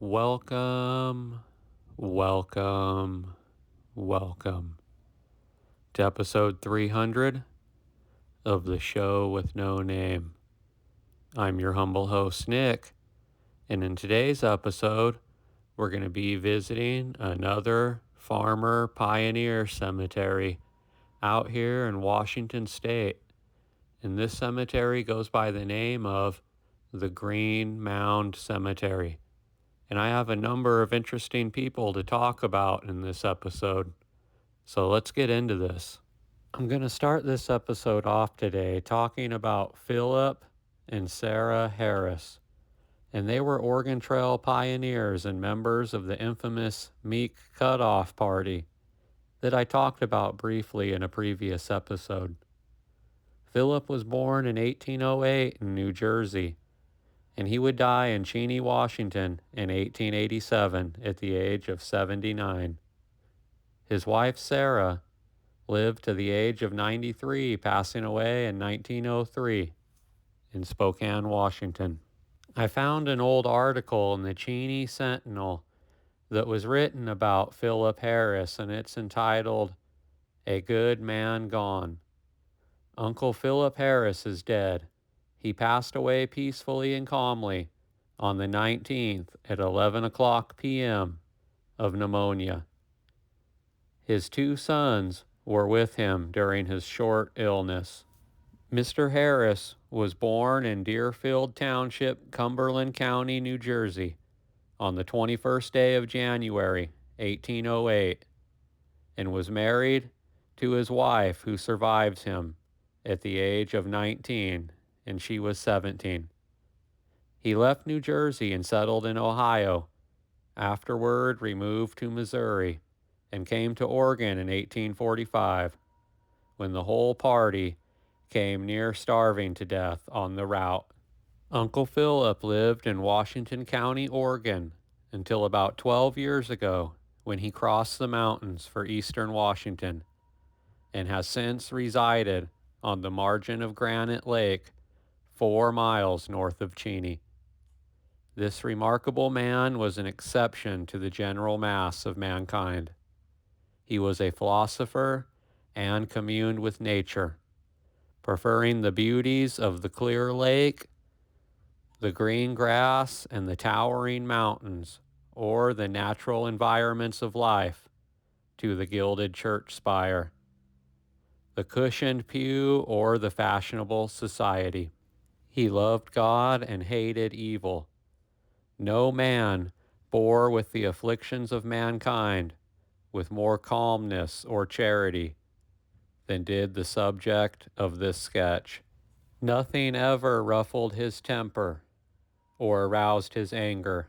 Welcome, welcome, welcome to episode 300 of the show with no name. I'm your humble host, Nick, and in today's episode, we're going to be visiting another farmer pioneer cemetery out here in Washington State. And this cemetery goes by the name of the Green Mound Cemetery. And I have a number of interesting people to talk about in this episode. So let's get into this. I'm going to start this episode off today talking about Philip and Sarah Harris. And they were Oregon Trail pioneers and members of the infamous Meek Cutoff Party that I talked about briefly in a previous episode. Philip was born in 1808 in New Jersey, and he would die in Cheney, Washington in 1887 at the age of 79. His wife, Sarah, lived to the age of 93, passing away in 1903 in Spokane, Washington. I found an old article in the Cheney Sentinel that was written about Philip Harris, and it's entitled, "A Good Man Gone." Uncle Philip Harris is dead. He passed away peacefully and calmly on the 19th at 11 o'clock p.m. of pneumonia. His two sons were with him during his short illness. Mr. Harris was born in Deerfield Township, Cumberland County, New Jersey, on the 21st day of January, 1808, and was married to his wife, who survived him at the age of 19, and she was 17. He left New Jersey and settled in Ohio, afterward removed to Missouri, and came to Oregon in 1845, when the whole party came near starving to death on the route. Uncle Philip lived in Washington County, Oregon, until about 12 years ago, when he crossed the mountains for eastern Washington, and has since resided on the margin of Granite Lake, 4 miles north of Cheney. This remarkable man was an exception to the general mass of mankind. He was a philosopher and communed with nature, preferring the beauties of the clear lake, the green grass, and the towering mountains, or the natural environments of life, to the gilded church spire, the cushioned pew, or the fashionable society. He loved God and hated evil. No man bore with the afflictions of mankind with more calmness or charity than did the subject of this sketch. Nothing ever ruffled his temper or aroused his anger.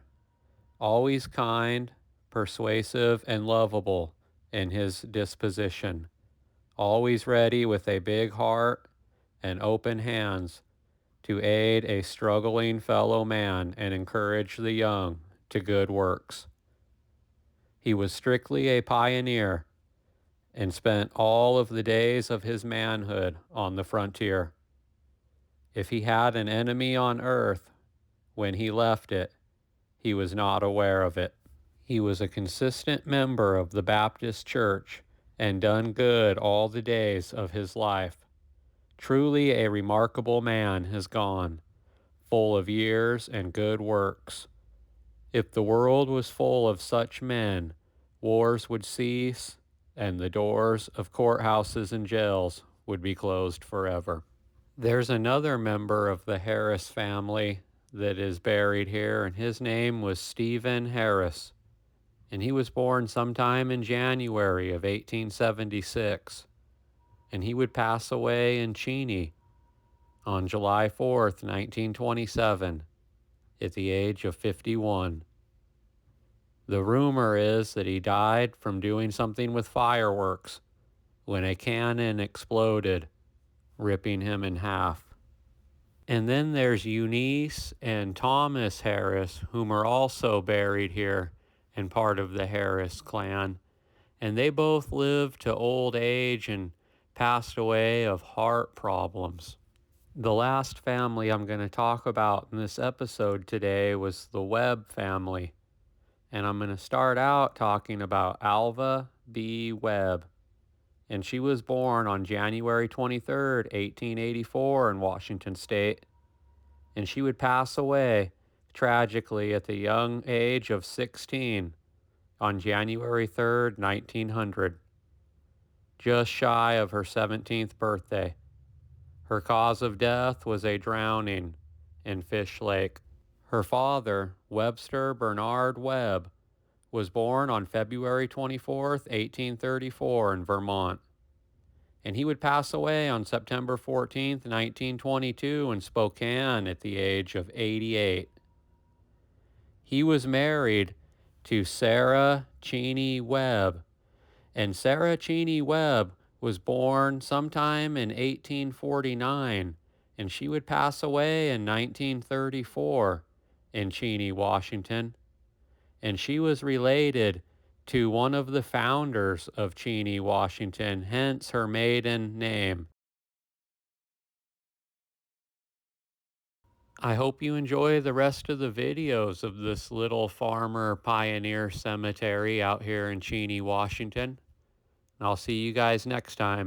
Always kind, persuasive, and lovable in his disposition. Always ready with a big heart and open hands to aid a struggling fellow man and encourage the young to good works. He was strictly a pioneer and spent all of the days of his manhood on the frontier. If he had an enemy on earth when he left it, he was not aware of it. He was a consistent member of the Baptist Church and done good all the days of his life. Truly a remarkable man has gone, full of years and good works. If the world was full of such men, wars would cease, and the doors of courthouses and jails would be closed forever. There's another member of the Harris family that is buried here, and his name was Stephen Harris, and he was born sometime in January of 1876, and he would pass away in Cheney on July 4th, 1927, at the age of 51. The rumor is that he died from doing something with fireworks when a cannon exploded, ripping him in half. And then there's Eunice and Thomas Harris, whom are also buried here and part of the Harris clan. And they both lived to old age and passed away of heart problems. The last family I'm going to talk about in this episode today was the Webb family. and I'm going to start out talking about Alva B. Webb. And she was born on January 23rd, 1884 in Washington State. And she would pass away tragically at the young age of 16 on January 3rd, 1900, just shy of her 17th birthday. Her cause of death was a drowning in Fish Lake. Her father, Webster Bernard Webb, was born on February 24th, 1834 in Vermont. And he would pass away on September 14th, 1922 in Spokane at the age of 88. He was married to Sarah Cheney Webb, and Sarah Cheney Webb was born sometime in 1849, and she would pass away in 1934 in Cheney, Washington. And she was related to one of the founders of Cheney, Washington, hence her maiden name. I hope you enjoy the rest of the videos of this little farmer pioneer cemetery out here in Cheney, Washington. I'll see you guys next time.